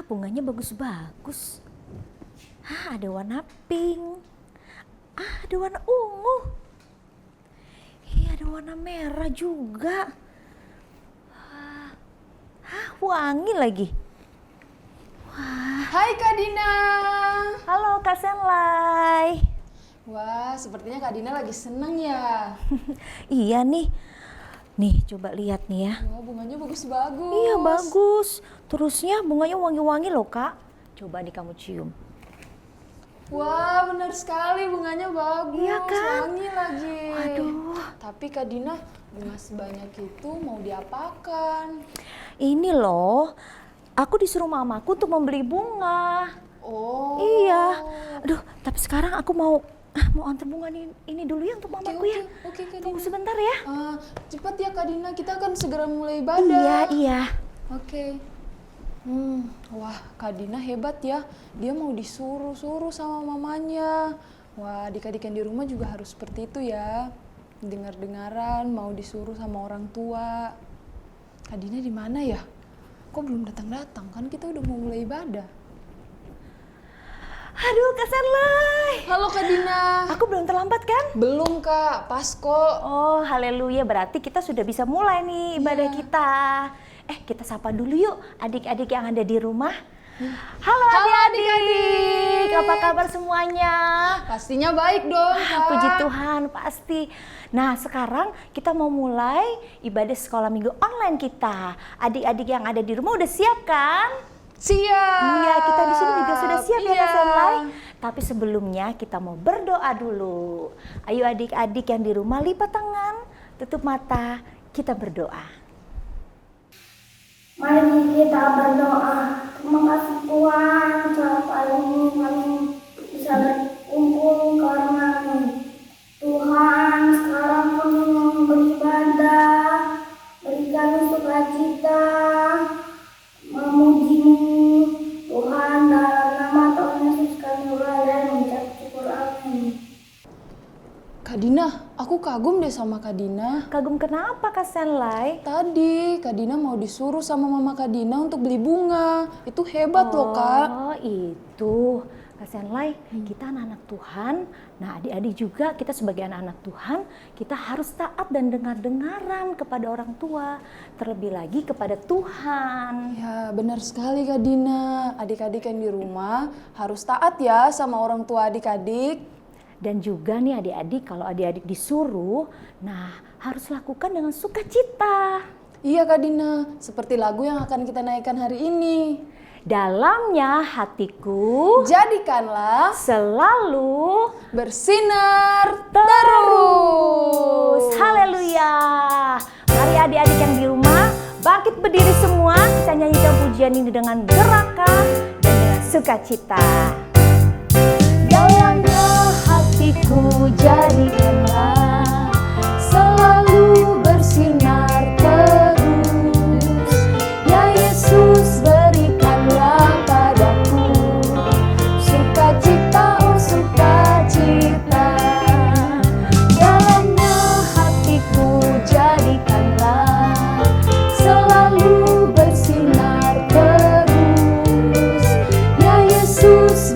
bunganya bagus-bagus. Ada warna pink. Ada warna ungu. Ada warna merah juga. Wangi lagi. Hai Kak Dina. Halo Kak Senlai. Wah, sepertinya Kak Dina lagi seneng ya. Iya nih. Nih, coba lihat nih ya. Wah, bunganya bagus-bagus. Iya, bagus. Terusnya bunganya wangi-wangi loh, Kak. Coba nih kamu cium. Wah, benar sekali, bunganya bagus. Iya kan? Wangi lagi. Aduh. Tapi Kak Dina, bunga sebanyak itu mau diapakan? Ini loh, aku disuruh mamaku untuk membeli bunga. Oh. Iya. Aduh, tapi sekarang aku mau antar bunga ini dulu ya untuk mamaku ya. Oke, Kak Dina. Tunggu sebentar ya. Cepat ya Kak Dina, kita akan segera mulai ibadah. Iya. Oke. Wah, Kak Dina hebat ya. Dia mau disuruh-suruh sama mamanya. Wah, adik-adik yang di rumah juga harus seperti itu ya. Dengar-dengaran mau disuruh sama orang tua. Kak Dina di mana ya? Kok belum datang-datang? Kan kita udah mau mulai ibadah. Aduh, Kak Senlai. Halo Kak Dina. Aku belum terlambat kan? Belum Kak, pas kok. Oh, haleluya. Berarti kita sudah bisa mulai nih ibadah kita. Kita sapa dulu yuk adik-adik yang ada di rumah. Halo adik-adik. Apa kabar semuanya? Pastinya baik dong, Kak. Puji Tuhan, pasti. Nah, sekarang kita mau mulai ibadah sekolah minggu online kita. Adik-adik yang ada di rumah udah siap kan? Siap. Iya, kita di sini juga sudah siap ya Iya. Kak Senlai. Tapi sebelumnya kita mau berdoa dulu. Ayo adik-adik yang di rumah lipat tangan, tutup mata, kita berdoa. Mari kita berdoa. Terima kasih Tuhan, saat hari ini kami bisa berkumpul karena-Mu. Tuhan, sekarang kami mau beribadah, berikan sukacita, memuji-Mu. Tuhan, dalam nama Tuhan Yesus kami berdoa dan mengucap syukur, amin. Kak Dina, aku kagum deh sama Kak Dina. Kagum kenapa Kak Senlai? Tadi Kak Dina mau disuruh sama mama Kak Dina untuk beli bunga. Itu hebat loh Kak. Oh itu, Kak Senlai, kita anak-anak Tuhan. Nah adik-adik juga kita sebagai anak-anak Tuhan, kita harus taat dan dengar-dengaran kepada orang tua. Terlebih lagi kepada Tuhan. Ya benar sekali Kak Dina. Adik-adik yang di rumah harus taat ya sama orang tua adik-adik. Dan juga nih adik-adik, kalau adik-adik disuruh, nah harus lakukan dengan sukacita. Iya Kak Dina, seperti lagu yang akan kita naikkan hari ini. Dalamnya hatiku Jadikanlah selalu bersinar terus. Haleluya. Mari adik-adik yang di rumah bangkit berdiri semua. Kita nyanyikan pujian ini dengan gerakan dan dengan sukacita. Dalamnya hatiku jadikanlah selalu bersinar terus. Ya Yesus berikanlah padaku sukacita, oh sukacita. Dalamnya hatiku jadikanlah selalu bersinar terus. Ya Yesus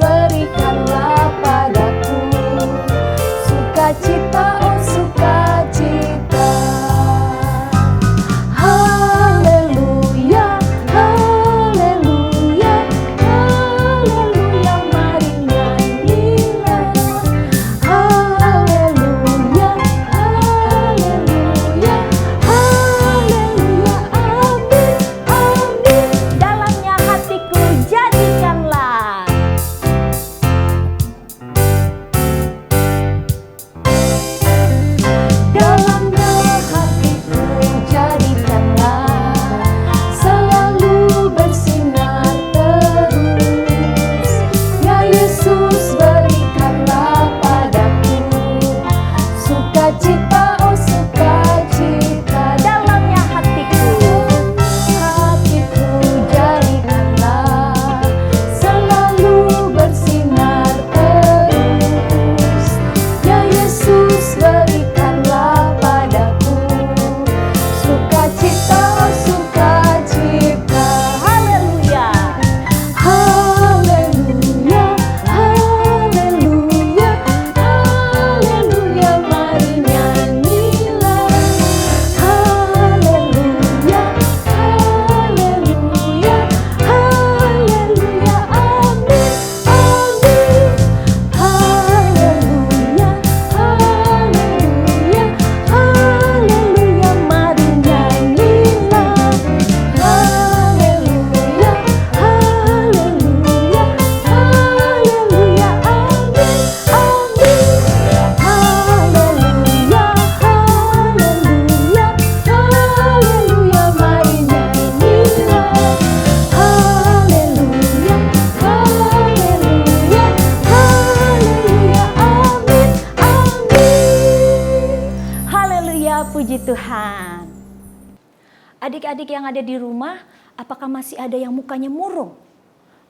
Tuhan. Adik-adik yang ada di rumah, apakah masih ada yang mukanya murung?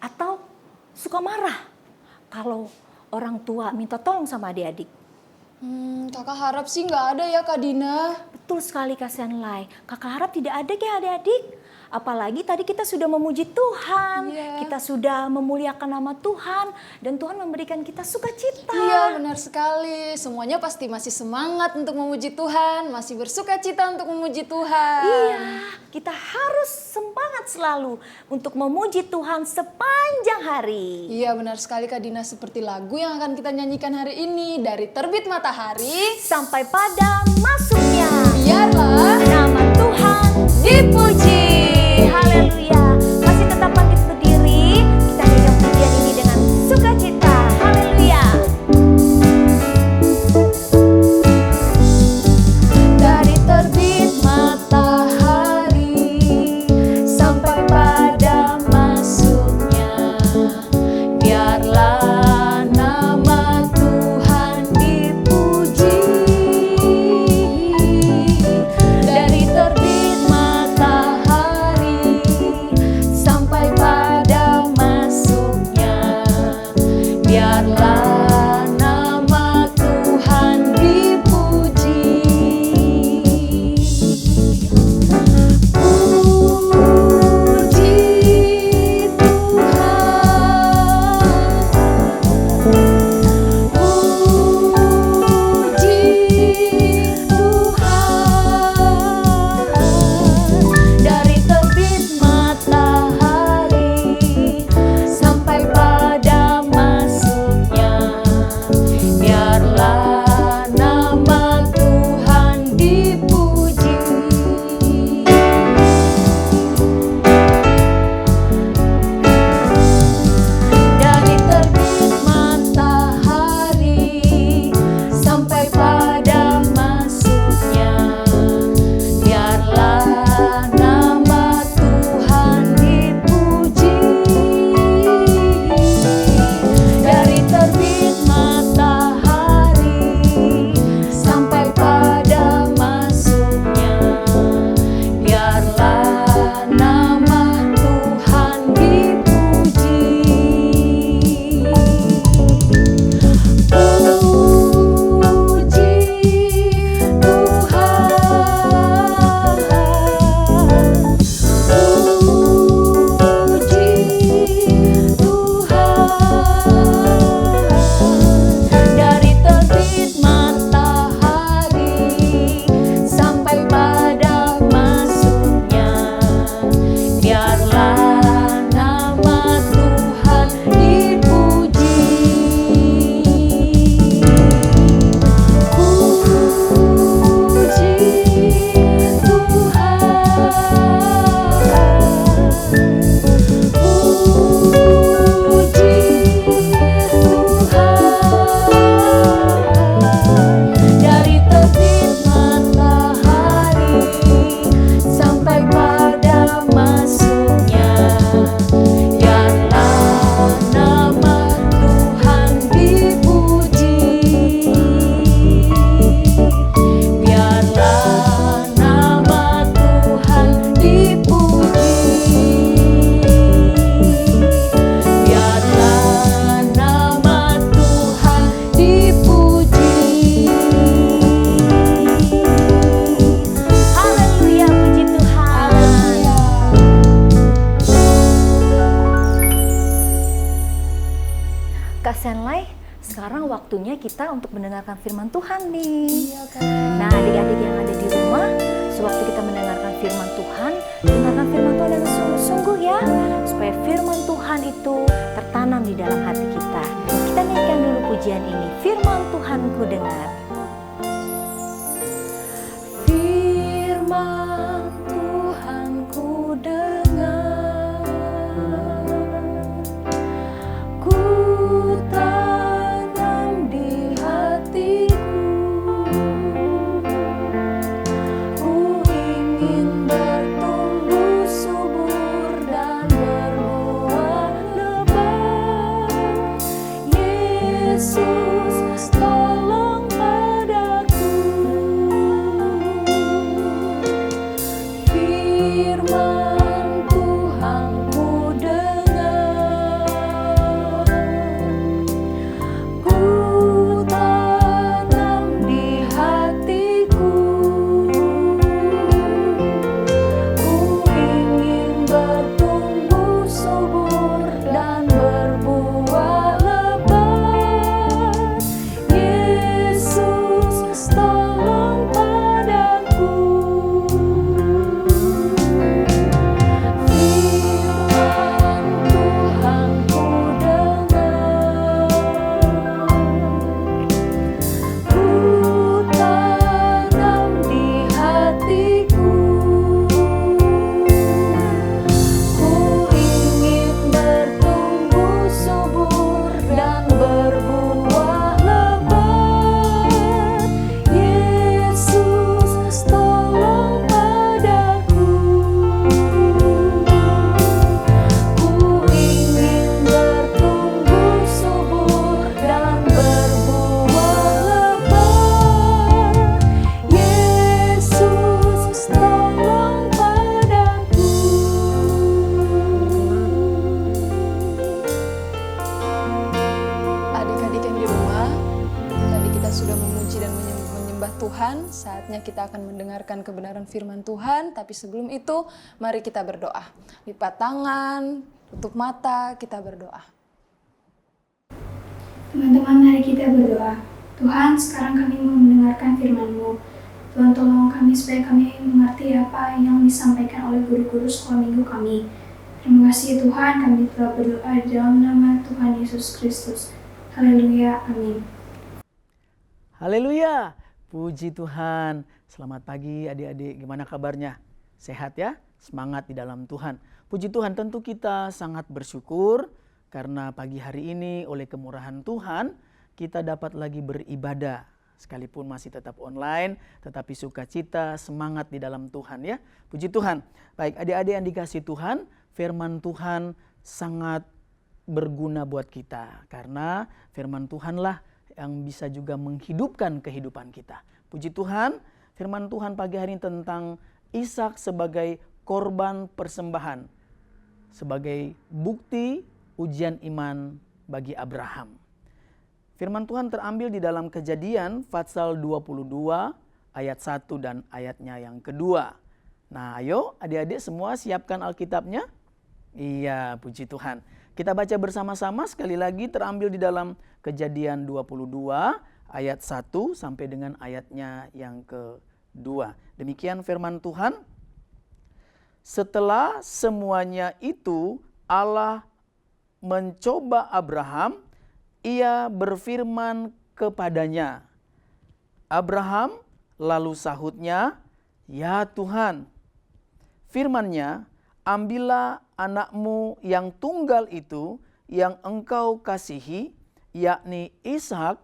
Atau suka marah kalau orang tua minta tolong sama adik-adik? Kakak harap sih nggak ada ya Kak Dina. Betul sekali Kak Senlai. Kakak harap tidak ada ya adik-adik. Apalagi tadi kita sudah memuji Tuhan, kita sudah memuliakan nama Tuhan, dan Tuhan memberikan kita sukacita. Iya, benar sekali. Semuanya pasti masih semangat untuk memuji Tuhan, masih bersukacita untuk memuji Tuhan. Iya, kita harus semangat selalu untuk memuji Tuhan sepanjang hari. Iya, benar sekali Kak Dina, seperti lagu yang akan kita nyanyikan hari ini, dari terbit matahari sampai pada masuknya. Biarlah nama Tuhan dipuji. Haleluya. Masih tetap bangkit berdiri. Kita nyanyikan pujian ini dengan sukacita. Haleluya. Dari terbit matahari sampai pada masuknya, biarlah nama Tuhan dipuji. Dari terbit matahari sampai pada masuknya, biarlah nama Tuhan dipuji. Puji Tuhan, puji Tuhan. Dari terbit matahari sampai pada masuknya, biarlah nama Tuhan dipuji. Dari terbit matahari sampai pada masuknya, biarlah nama Tuhan dipuji. Dari terbit matahari sampai pada masuknya, biarlah nama Tuhan dipuji. Dari terbit matahari sampai pada masuknya, biarlah nama Tuhan dipuji. Puji Tuhan, puji Tuhan. Dari terbit matahari sampai pada masuknya, biarlah nama Tuhan dipuji. Biarlah nama Tuhan dipuji. Biarlah nama Tuhan dipuji. Haleluya, puji Tuhan. Kak Senlai, sekarang waktunya kita untuk mendengarkan firman Tuhan nih. Nah, adik-adik yang ada di rumah, sewaktu kita mendengarkan firman Tuhan, dengarkan firman Tuhan dengan sungguh-sungguh ya, supaya firman Tuhan itu tertanam di dalam hati kita. Kita nyanyikan dulu pujian ini, firman Tuhan ku dengar. Firman Tuhan ku dengar, ku tanam di hatiku, ku ingin bertumbuh subur dan berbuah lebat. Yesus tolong padaku. Tuhan, saatnya kita akan mendengarkan kebenaran firman Tuhan. Tapi sebelum itu, mari kita berdoa. Lipat tangan, tutup mata, kita berdoa. Teman-teman, mari kita berdoa. Tuhan, sekarang kami mau mendengarkan firman-Mu. Tuhan, tolong kami supaya kami mengerti apa yang disampaikan oleh guru-guru sekolah minggu kami. Terima kasih Tuhan, kami telah berdoa di dalam nama Tuhan Yesus Kristus. Haleluya, amin. Haleluya, puji Tuhan. Selamat pagi adik-adik, gimana kabarnya? Sehat ya? Semangat di dalam Tuhan. Puji Tuhan, tentu kita sangat bersyukur karena pagi hari ini oleh kemurahan Tuhan kita dapat lagi beribadah. Sekalipun masih tetap online, tetapi sukacita, semangat di dalam Tuhan ya. Puji Tuhan. Baik, adik-adik yang dikasih Tuhan, firman Tuhan sangat berguna buat kita. Karena firman Tuhanlah yang bisa juga menghidupkan kehidupan kita. Puji Tuhan, firman Tuhan pagi hari ini tentang Ishak sebagai korban persembahan. Sebagai bukti ujian iman bagi Abraham. Firman Tuhan terambil di dalam Kejadian pasal 22 ayat 1 dan ayatnya yang kedua. Nah ayo adik-adik semua siapkan Alkitabnya. Iya, puji Tuhan. Kita baca bersama-sama sekali lagi terambil di dalam Kejadian 22 ayat 1 sampai dengan ayatnya yang kedua. Demikian firman Tuhan. Setelah semuanya itu Allah mencoba Abraham, ia berfirman kepadanya. Abraham lalu sahutnya, "Ya Tuhan." Firman-Nya, "Ambillah anakmu yang tunggal itu yang engkau kasihi, yakni Ishak,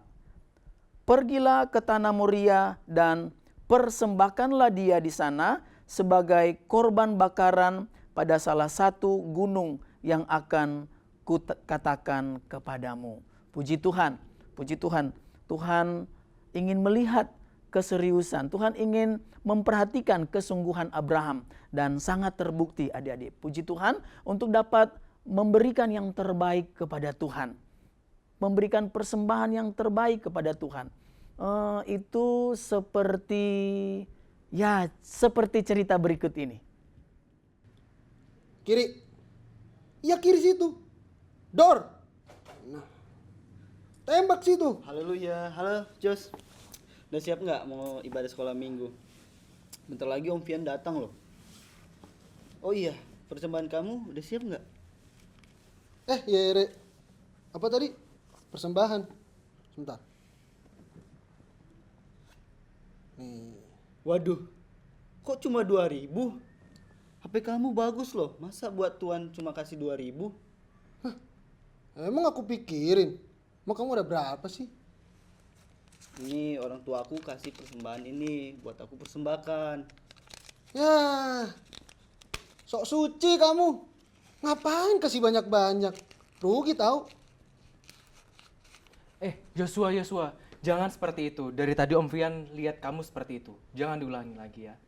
pergilah ke tanah Moria dan persembahkanlah dia di sana sebagai korban bakaran pada salah satu gunung yang akan kukatakan kepadamu." Puji Tuhan, puji Tuhan. Tuhan ingin melihat keseriusan. Tuhan ingin memperhatikan kesungguhan Abraham. Dan sangat terbukti adik-adik. Puji Tuhan untuk dapat memberikan yang terbaik kepada Tuhan. Memberikan persembahan yang terbaik kepada Tuhan. Itu seperti cerita berikut ini. Kiri. Iya kiri situ. Dor. Nah. Tembak situ. Haleluya, halo Jos. Udah siap nggak mau ibadah sekolah minggu? Bentar lagi Om Fian datang loh. Oh iya, persembahan kamu udah siap nggak? Yere. Apa tadi? Persembahan. Sebentar. Nih. Waduh, kok cuma 2.000? HP kamu bagus loh, masa buat Tuhan cuma kasih 2.000? Emang aku pikirin. Mau kamu ada berapa sih? Ini orang tua aku kasih persembahan ini buat aku persembahkan. Ya. Sok suci kamu. Ngapain kasih banyak-banyak? Rugi tahu. Joshua, jangan seperti itu. Dari tadi Om Fian lihat kamu seperti itu. Jangan diulangi lagi ya.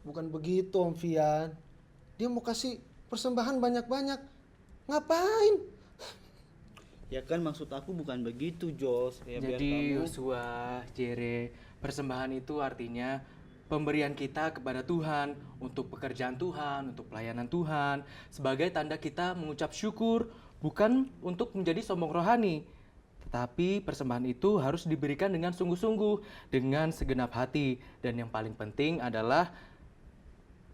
Bukan begitu Om Fian. Dia mau kasih persembahan banyak-banyak. Ngapain? Ya kan maksud aku bukan begitu Jos. Ya, Jadi Joshua, Jere, persembahan itu artinya pemberian kita kepada Tuhan untuk pekerjaan Tuhan, untuk pelayanan Tuhan, sebagai tanda kita mengucap syukur, bukan untuk menjadi sombong rohani. Tetapi persembahan itu harus diberikan dengan sungguh-sungguh, dengan segenap hati. Dan yang paling penting adalah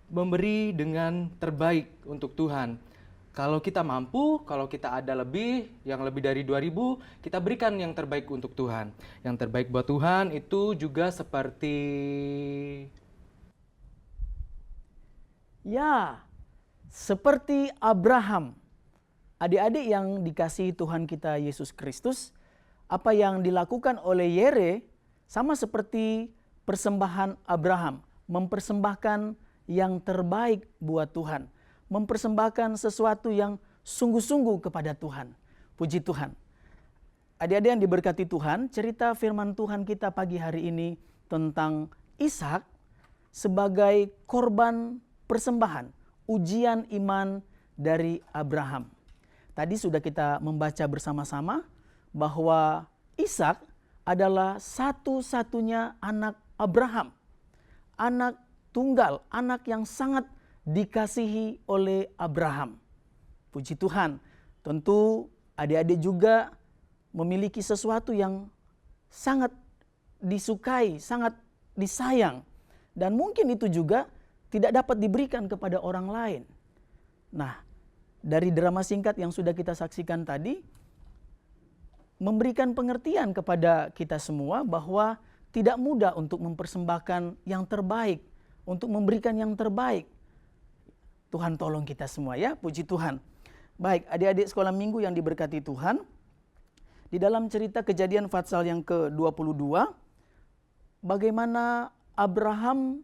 memberi dengan terbaik untuk Tuhan. Kalau kita mampu, kalau kita ada lebih, yang lebih dari 2.000, kita berikan yang terbaik untuk Tuhan. Yang terbaik buat Tuhan itu juga seperti... Ya, seperti Abraham. Adik-adik yang dikasihi Tuhan kita Yesus Kristus, apa yang dilakukan oleh Yere sama seperti persembahan Abraham. Mempersembahkan yang terbaik buat Tuhan. Mempersembahkan sesuatu yang sungguh-sungguh kepada Tuhan. Puji Tuhan. Adik-adik yang diberkati Tuhan, cerita firman Tuhan kita pagi hari ini tentang Ishak sebagai korban persembahan, ujian iman dari Abraham. Tadi sudah kita membaca bersama-sama bahwa Ishak adalah satu-satunya anak Abraham. Anak tunggal, anak yang sangat dikasihi oleh Abraham. Puji Tuhan, tentu adik-adik juga memiliki sesuatu yang sangat disukai, sangat disayang. Dan mungkin itu juga tidak dapat diberikan kepada orang lain. Nah, dari drama singkat yang sudah kita saksikan tadi, memberikan pengertian kepada kita semua bahwa tidak mudah untuk mempersembahkan yang terbaik, untuk memberikan yang terbaik. Tuhan tolong kita semua ya, puji Tuhan. Baik, adik-adik sekolah minggu yang diberkati Tuhan, di dalam cerita Kejadian pasal yang ke-22, bagaimana Abraham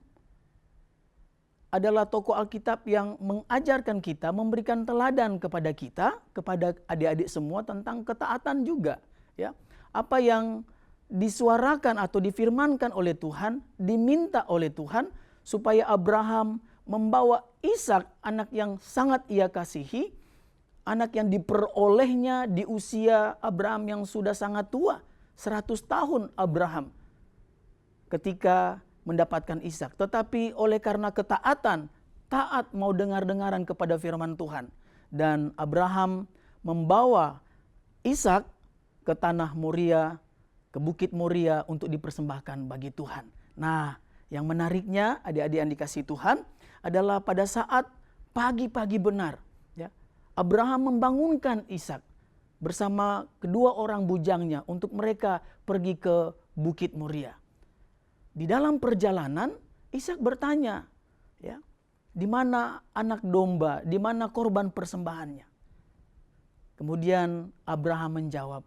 adalah tokoh Alkitab yang mengajarkan kita, memberikan teladan kepada kita, kepada adik-adik semua tentang ketaatan juga. Ya, apa yang disuarakan atau difirmankan oleh Tuhan, diminta oleh Tuhan supaya Abraham membawa Ishak, anak yang sangat ia kasihi, anak yang diperolehnya di usia Abraham yang sudah sangat tua, 100 tahun Abraham ketika mendapatkan Ishak. Tetapi oleh karena ketaatan, taat mau dengar-dengaran kepada firman Tuhan, dan Abraham membawa Ishak ke tanah Moria, ke Bukit Moria untuk dipersembahkan bagi Tuhan. Nah, yang menariknya adik-adik yang dikasihi Tuhan adalah pada saat pagi-pagi benar, ya, Abraham membangunkan Ishak bersama kedua orang bujangnya untuk mereka pergi ke Bukit Moria. Di dalam perjalanan, Ishak bertanya, ya, di mana anak domba, di mana korban persembahannya? Kemudian Abraham menjawab,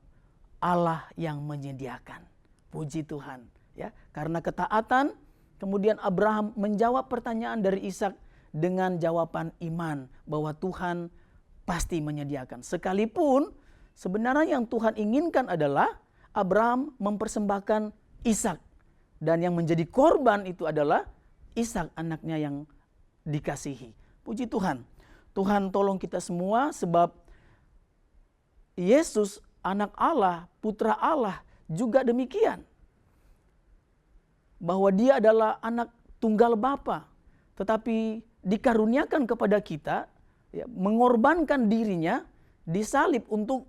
Allah yang menyediakan. Puji Tuhan, ya. Karena ketaatan, kemudian Abraham menjawab pertanyaan dari Ishak dengan jawaban iman bahwa Tuhan pasti menyediakan. Sekalipun sebenarnya yang Tuhan inginkan adalah Abraham mempersembahkan Ishak, dan yang menjadi korban itu adalah Ishak, anaknya yang dikasihi. Puji Tuhan. Tuhan tolong kita semua, sebab Yesus anak Allah, putra Allah juga demikian. Bahwa dia adalah anak tunggal Bapa, tetapi dikaruniakan kepada kita, ya, mengorbankan dirinya, disalib untuk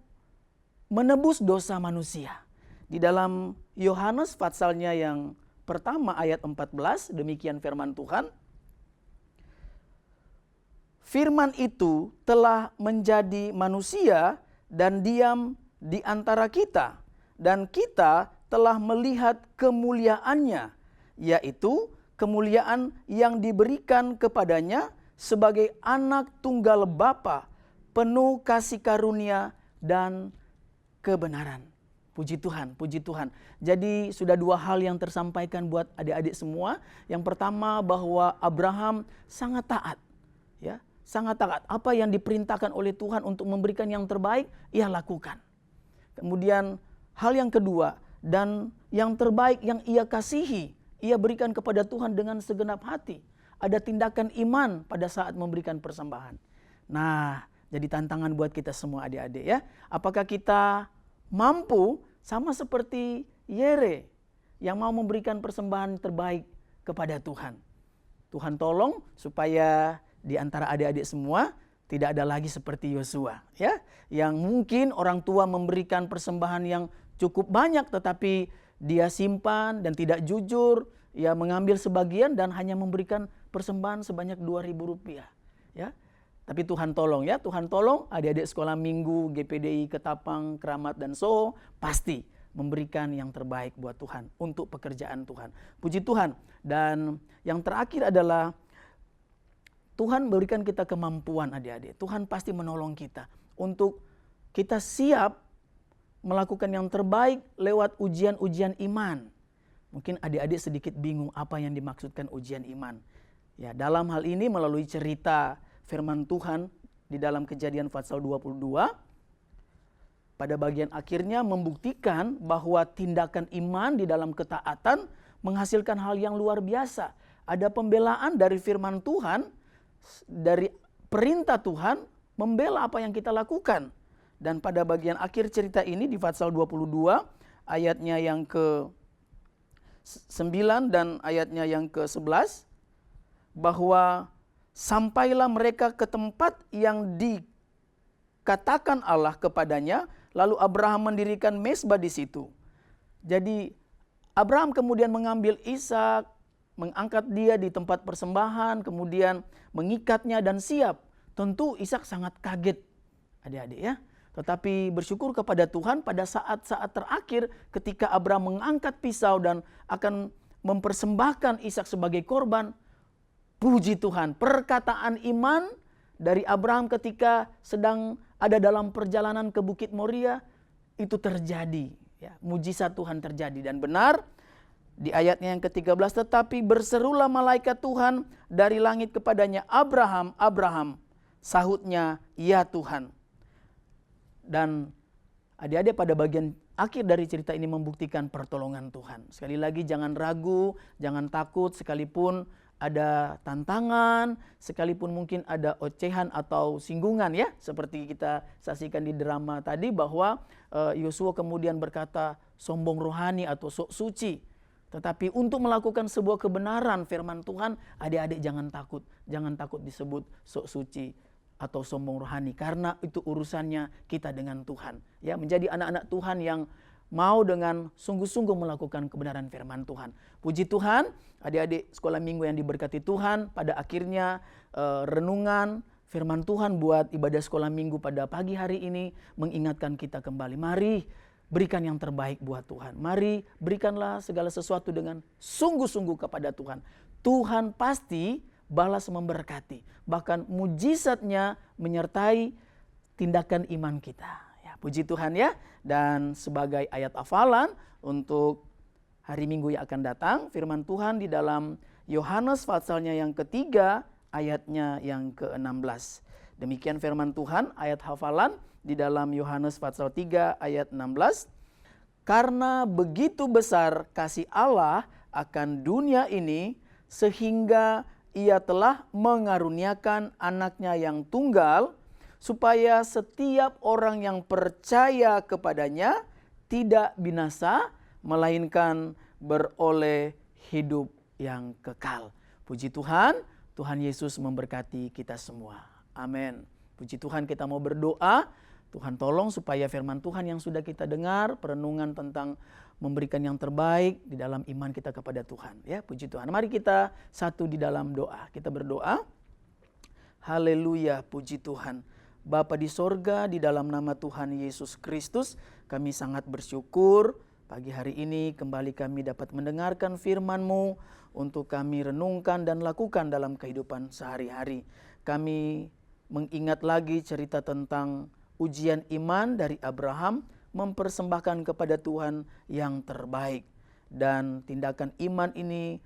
menebus dosa manusia. Di dalam Yohanes pasalnya yang pertama ayat 14, demikian firman Tuhan. Firman itu telah menjadi manusia dan diam di antara kita, dan kita telah melihat kemuliaannya, yaitu kemuliaan yang diberikan kepadanya sebagai anak tunggal Bapa, penuh kasih karunia dan kebenaran. Puji Tuhan, puji Tuhan. Jadi sudah dua hal yang tersampaikan buat adik-adik semua. Yang pertama bahwa Abraham sangat taat, ya, sangat taat. Apa yang diperintahkan oleh Tuhan untuk memberikan yang terbaik, ia lakukan. Kemudian hal yang kedua, dan yang terbaik yang ia kasihi, ia berikan kepada Tuhan dengan segenap hati. Ada tindakan iman pada saat memberikan persembahan. Nah, jadi tantangan buat kita semua adik-adik ya. Apakah kita mampu sama seperti Yere yang mau memberikan persembahan terbaik kepada Tuhan? Tuhan tolong supaya di antara adik-adik semua tidak ada lagi seperti Yosua, ya, yang mungkin orang tua memberikan persembahan yang cukup banyak tetapi dia simpan dan tidak jujur, ya, mengambil sebagian dan hanya memberikan persembahan sebanyak Rp2.000, ya. Tapi Tuhan tolong ya, Tuhan tolong adik-adik sekolah minggu, GPDI, Ketapang, Keramat, dan Soho pasti memberikan yang terbaik buat Tuhan untuk pekerjaan Tuhan. Puji Tuhan. Dan yang terakhir adalah Tuhan berikan kita kemampuan adik-adik. Tuhan pasti menolong kita untuk kita siap melakukan yang terbaik lewat ujian-ujian iman. Mungkin adik-adik sedikit bingung apa yang dimaksudkan ujian iman. Ya, dalam hal ini melalui cerita firman Tuhan di dalam Kejadian pasal 22, pada bagian akhirnya membuktikan bahwa tindakan iman di dalam ketaatan menghasilkan hal yang luar biasa. Ada pembelaan dari firman Tuhan, dari perintah Tuhan, membela apa yang kita lakukan. Dan pada bagian akhir cerita ini di pasal 22 ayatnya yang ke 9 dan ayatnya yang ke-11, bahwa sampailah mereka ke tempat yang dikatakan Allah kepadanya, lalu Abraham mendirikan mezbah di situ. Jadi Abraham kemudian mengambil Ishak, mengangkat dia di tempat persembahan, kemudian mengikatnya dan siap. Tentu Ishak sangat kaget, adik-adik ya. Tetapi bersyukur kepada Tuhan pada saat-saat terakhir ketika Abraham mengangkat pisau dan akan mempersembahkan Ishak sebagai korban. Puji Tuhan, perkataan iman dari Abraham ketika sedang ada dalam perjalanan ke Bukit Moria itu terjadi. Ya, mujizat Tuhan terjadi dan benar. Di ayatnya yang ke-13, tetapi berserulah malaikat Tuhan dari langit kepadanya, Abraham, Abraham. Sahutnya, ya Tuhan. Dan adik-adik pada bagian akhir dari cerita ini membuktikan pertolongan Tuhan. Sekali lagi jangan ragu, jangan takut sekalipun ada tantangan, sekalipun mungkin ada ocehan atau singgungan ya. Seperti kita saksikan di drama tadi bahwa Yosua kemudian berkata sombong rohani atau sok suci. Tetapi untuk melakukan sebuah kebenaran firman Tuhan, adik-adik jangan takut. Jangan takut disebut sok suci atau sombong rohani, karena itu urusannya kita dengan Tuhan. Ya, menjadi anak-anak Tuhan yang mau dengan sungguh-sungguh melakukan kebenaran firman Tuhan. Puji Tuhan, adik-adik sekolah minggu yang diberkati Tuhan, pada akhirnya renungan firman Tuhan buat ibadah sekolah minggu pada pagi hari ini mengingatkan kita kembali. Mari berikan yang terbaik buat Tuhan. Mari berikanlah segala sesuatu dengan sungguh-sungguh kepada Tuhan. Tuhan pasti balas memberkati. Bahkan mujizatnya menyertai tindakan iman kita. Ya, puji Tuhan ya. Dan sebagai ayat hafalan untuk hari Minggu yang akan datang, firman Tuhan di dalam Yohanes pasalnya yang ketiga, ayatnya yang ke-16. Demikian firman Tuhan, ayat hafalan di dalam Yohanes pasal 3 ayat 16. Karena begitu besar kasih Allah akan dunia ini, sehingga Ia telah mengaruniakan anaknya yang tunggal, supaya setiap orang yang percaya kepadanya tidak binasa, melainkan beroleh hidup yang kekal. Puji Tuhan, Tuhan Yesus memberkati kita semua. Amin. Puji Tuhan, kita mau berdoa. Tuhan tolong supaya firman Tuhan yang sudah kita dengar, perenungan tentang memberikan yang terbaik di dalam iman kita kepada Tuhan. Ya, puji Tuhan. Mari kita satu di dalam doa. Kita berdoa. Haleluya, puji Tuhan. Bapa di sorga, di dalam nama Tuhan Yesus Kristus, kami sangat bersyukur pagi hari ini kembali kami dapat mendengarkan firman-Mu untuk kami renungkan dan lakukan dalam kehidupan sehari-hari. Kami mengingat lagi cerita tentang ujian iman dari Abraham, mempersembahkan kepada Tuhan yang terbaik. Dan tindakan iman ini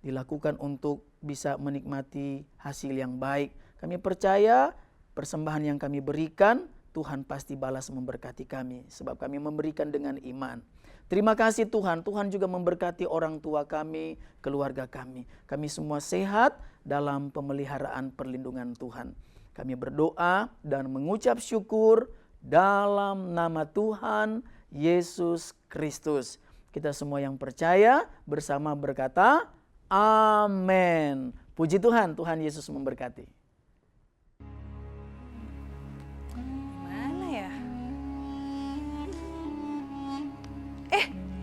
dilakukan untuk bisa menikmati hasil yang baik. Kami percaya persembahan yang kami berikan, Tuhan pasti balas memberkati kami, sebab kami memberikan dengan iman. Terima kasih Tuhan, Tuhan juga memberkati orang tua kami, keluarga kami. Kami semua sehat dalam pemeliharaan perlindungan Tuhan. Kami berdoa dan mengucap syukur dalam nama Tuhan Yesus Kristus. Kita semua yang percaya bersama berkata, amin. Puji Tuhan, Tuhan Yesus memberkati. Mana ya?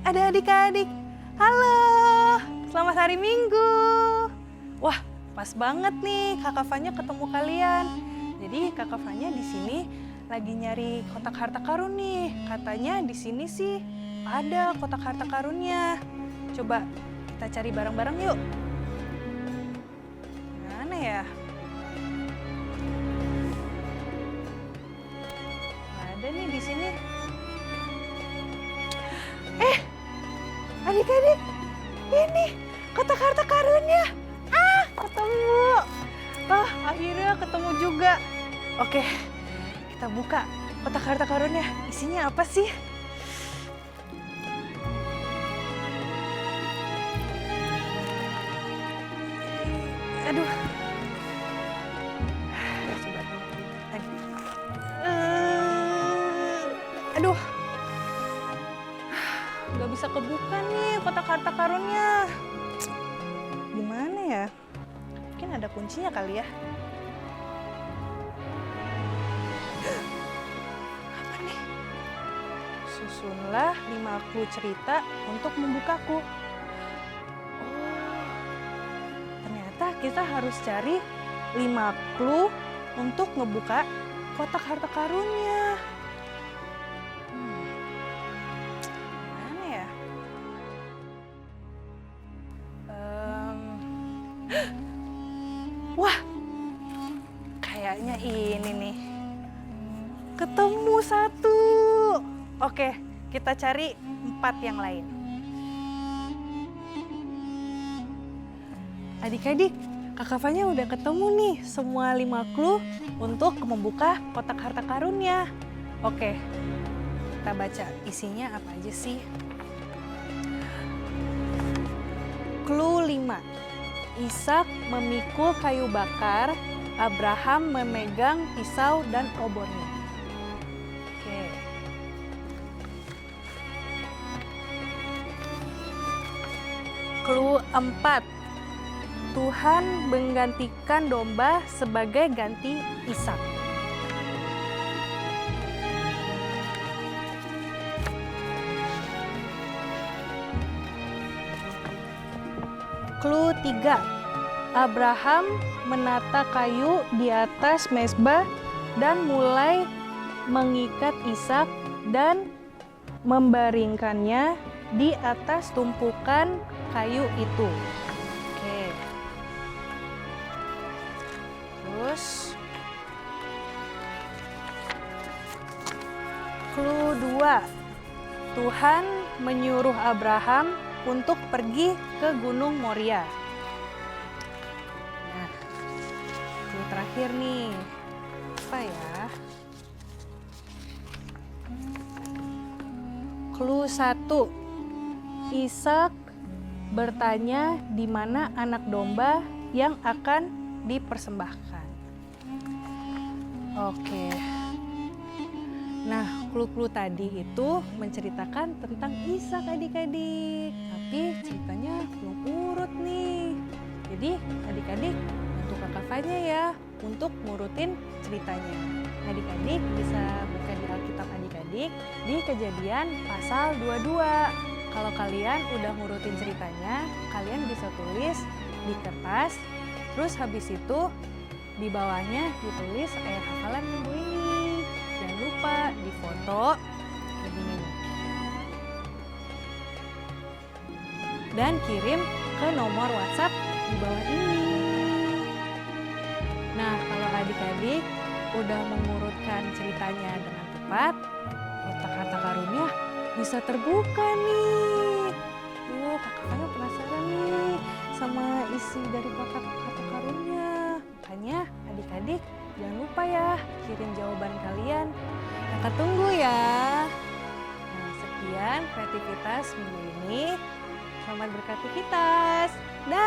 Ada adik-adik. Halo, selamat hari Minggu. Wah, pas banget nih Kakak Fanya ketemu kalian. Jadi Kakak Fanya di sini lagi nyari kotak harta karun nih. Katanya di sini sih ada kotak harta karunnya. Coba kita cari bareng-bareng yuk. Mana ya? Ada nih di sini. Adik-adik, ini kotak harta karunnya. Ketemu. Akhirnya ketemu juga. Oke. Kita buka kotak harta karunnya. Isinya apa sih? Aduh. Coba. Aduh. nggak bisa kebuka nih kotak harta karunnya. Gimana ya? Mungkin ada kuncinya kali ya. Apa nih? Susunlah 5 clue cerita untuk membukaku. Oh, ternyata kita harus cari 5 clue untuk ngebuka kotak harta karunnya. Mana ya? Wah, kayaknya ini nih. Ketemu 1. Oke, kita cari 4 yang lain. Adik-adik, Kak Fanya udah ketemu nih semua 5 clue untuk membuka kotak harta karunnya. Oke, kita baca isinya apa aja sih. Clue 5. Ishak memikul kayu bakar, Abraham memegang pisau dan obornya. Oke. Clue 4. Tuhan menggantikan domba sebagai ganti Ishak. Clue 3. Abraham menata kayu di atas mezbah dan mulai mengikat Ishak dan membaringkannya di atas tumpukan kayu itu. Oke. Terus clue 2. Tuhan menyuruh Abraham untuk pergi ke Gunung Moria. Nah, clue terakhir nih. Apa ya? Clue 1. Ishak bertanya di mana anak domba yang akan dipersembahkan. Oke. Nah, clue-clue tadi itu menceritakan tentang Ishak adik-adik. Tapi ceritanya belum urut nih. Jadi adik-adik untuk Kakak Fanya ya untuk ngurutin ceritanya. Adik-adik bisa buka di Alkitab adik-adik di Kejadian pasal 22. Kalau kalian udah ngurutin ceritanya, kalian bisa tulis di kertas. Terus habis itu di bawahnya ditulis ayat hafalan minggu ini. Jangan lupa difoto begini nih. Dan kirim ke nomor WhatsApp di bawah ini. Nah, kalau adik-adik udah mengurutkan ceritanya dengan tepat, kotak harta karunnya bisa terbuka nih. Kakak Fanya penasaran nih sama isi dari kotak harta karunnya. Makanya adik-adik jangan lupa ya kirim jawaban kalian. Kakak tunggu ya. Nah, sekian kreativitas minggu ini. Selamat berkreativitas. Dah.